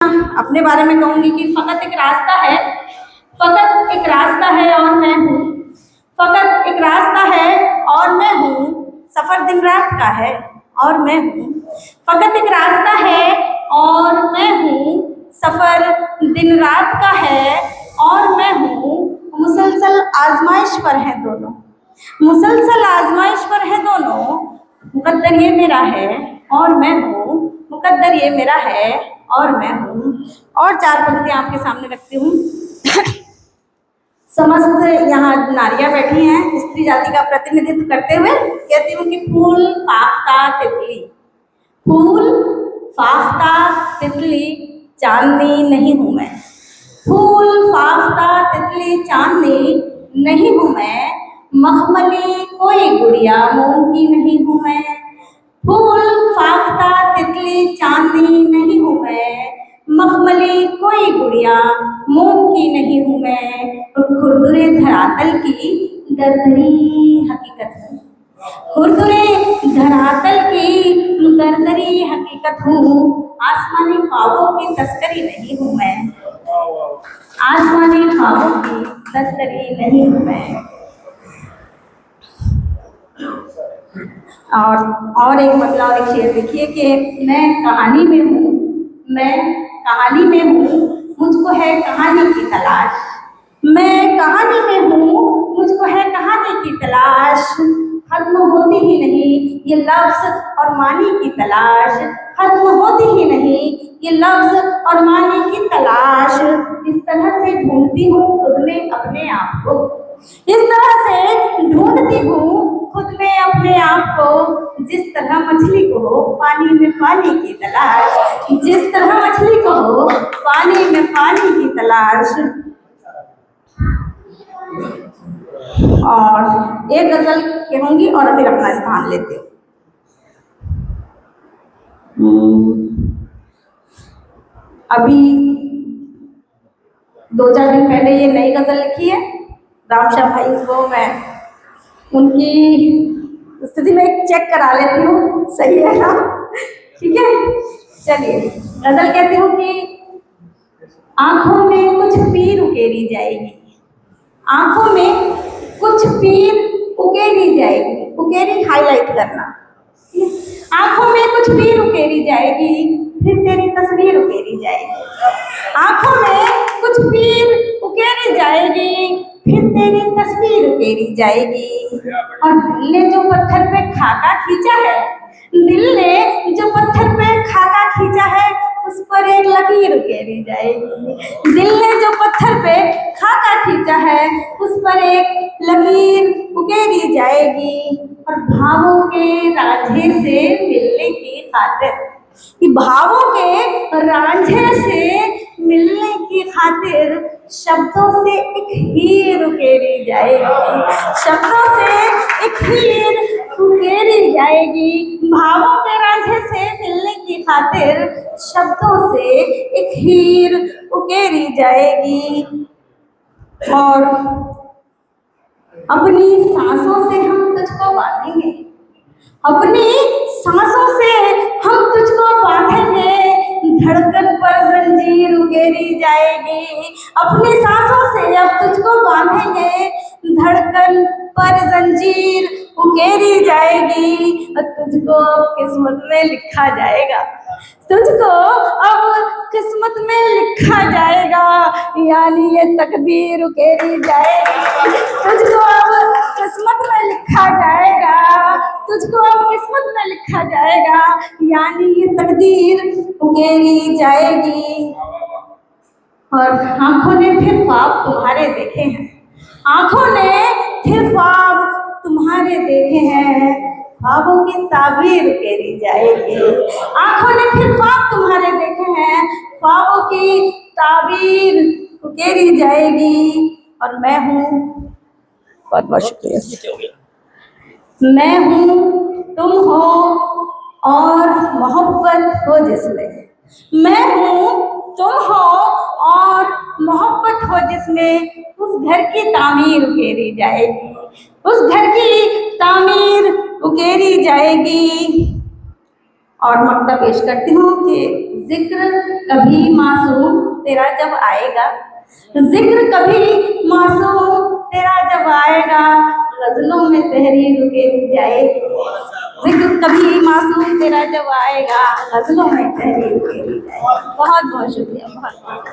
अपने बारे में कहूंगी कि फकत एक रास्ता है, फकत एक रास्ता है और मैं हूँ, फकत एक रास्ता है और मैं हूँ, सफर दिन रात का है और मैं हूँ, फकत एक रास्ता है और मैं हूँ, सफर दिन रात का है और मैं हूँ, मुसलसल आजमाइश पर है दोनों, मुसलसल आजमाइश पर है दोनों, मुकद्दर ये मेरा है और मैं हूँ, मुकद्दर ये मेरा है और मैं हूँ। और चार पंक्तियां आपके सामने रखती हूँ। समस्त यहाँ नारियां बैठी हैं स्त्री जाति का प्रतिनिधित्व करते हुए, कहती हूँ कि फूल फाख्ता तितली, फूल फाख्ता तितली चांदनी नहीं हूँ मैं, फूल फाख्ता तितली चांदनी नहीं हूँ मैं, मखमली कोई गुड़िया मोम की नहीं हूँ मैं, फूल फाख्ता तितली चांदनी नहीं हूँ मैं, मखमली कोई गुड़िया मोम की नहीं हूँ मैं, खुरदुरे धरातल की दरदरी हकीकत हूँ, खुरदुरे धरातल की दरदरी हकीकत हूँ, आसमानी ख्वाबों की तस्करी नहीं हूँ मैं, आसमानी ख्वाबों की तस्करी नहीं हूँ मैं। और एक मतलब एक शेर देखिए कि मैं कहानी में हूँ, मैं कहानी में हूँ, मुझको है कहानी की तलाश, मैं कहानी में हूँ, मुझको है कहानी की तलाश, खत्म होती ही नहीं ये लफ्ज और मानी की तलाश, खत्म होती ही नहीं ये लफ्ज और मानी की तलाश, इस तरह से ढूंढती हूँ खुद में अपने आप को, इस तरह से ढूंढती हूँ खुद में अपने आप को, जिस तरह मछली को हो पानी में पानी की तलाश, जिस तरह मछली को हो पानी में पानी की तलाश। और एक गजल कहूंगी और फिर अपना स्थान लेते हो। अभी 2-4 दिन पहले ये नई गजल लिखी है रामश्याम भाई को, मैं उनकी स्थिति में चेक करा लेती हूँ, सही है ना? ठीक है, चलिए गजल कहती हूँ कि आंखों में कुछ पीर उकेरी जाएगी, आंखों में कुछ पीर उकेरी जाएगी, उकेरी हाईलाइट करना, आंखों में कुछ पीर उकेरी जाएगी फिर तेरी तस्वीर उकेरी जाएगी, आंखों में कुछ पीर उकेरी जाएगी फिर तेरी तस्वीर उकेरी जाएगी, और दिल ने जो पत्थर पे खाका खींचा है, दिल ने जो पत्थर पे खाका खींचा है उस पर एक लकीर उकेरी जाएगी, दिल ने जो पत्थर पे खाका खींचा है उस पर एक लकीर उकेरी जाएगी, और भावों के रांझे से मिलने की खातिर, कि भावों के रांझे से मिलने की खातिर शब्दों से एक हीर उकेरी जाएगी, शब्दों से एक हीर उकेरी जाएगी, भावों के रांझे से मिलने की खातिर शब्दों से एक हीर उकेरी जाएगी। और अपनी सांसों से हम तुझको बांधेंगे, अपनी सांसों से हम तुझको बांधेंगे, धड़कन पर जंजीर उकेरी जाएगी, अपनी सांसों से अब तुझको बांधेंगे, धड़कन पर जंजीर उकेरी जाएगी, तुझको किस्मत में लिखा जाएगा, तुझको अब किस्मत में लिखा जाएगा, यानी ये तकदीर उकेरी जाएगी, तुझको अब किस्मत में लिखा जाएगा, तुझको अब किस्मत में लिखा जाएगा, यानी ये तकदीर उकेरी जाएगी। और आंखों ने फिर ख्वाब तुम्हारे देखे हैं, आंखों ने फिर ख्वाब तुम्हारे देखे हैं, ख्वाबों की ताबीर उकेरी जाएगी, आंखों ने फिर ख्वाब तुम्हारे देखे हैं, ख्वाबों की ताबीर उकेरी जाएगी। और मैं हूँ, बहुत बहुत शुक्रिया, मैं हूँ तुम हो और मोहब्बत हो जिसमें, मैं हूँ तुम हो और मोहब्बत हो जिसमें, उस घर की तामीर उकेरी जाएगी, उस घर की तामीर उकेरी जाएगी। और मक्ता पेश करती हूँ कि जिक्र कभी मासूम तेरा जब आएगा, जिक्र कभी मासूम तेरा जब आएगा, गजलों में तहरीर उकेरी जाएगी। जिक्र कभी मासूम तेरा जब आएगा, गजलों में तहरीर उकेरी जाएगी। बहुत बहुत शुक्रिया, बहुत बहुत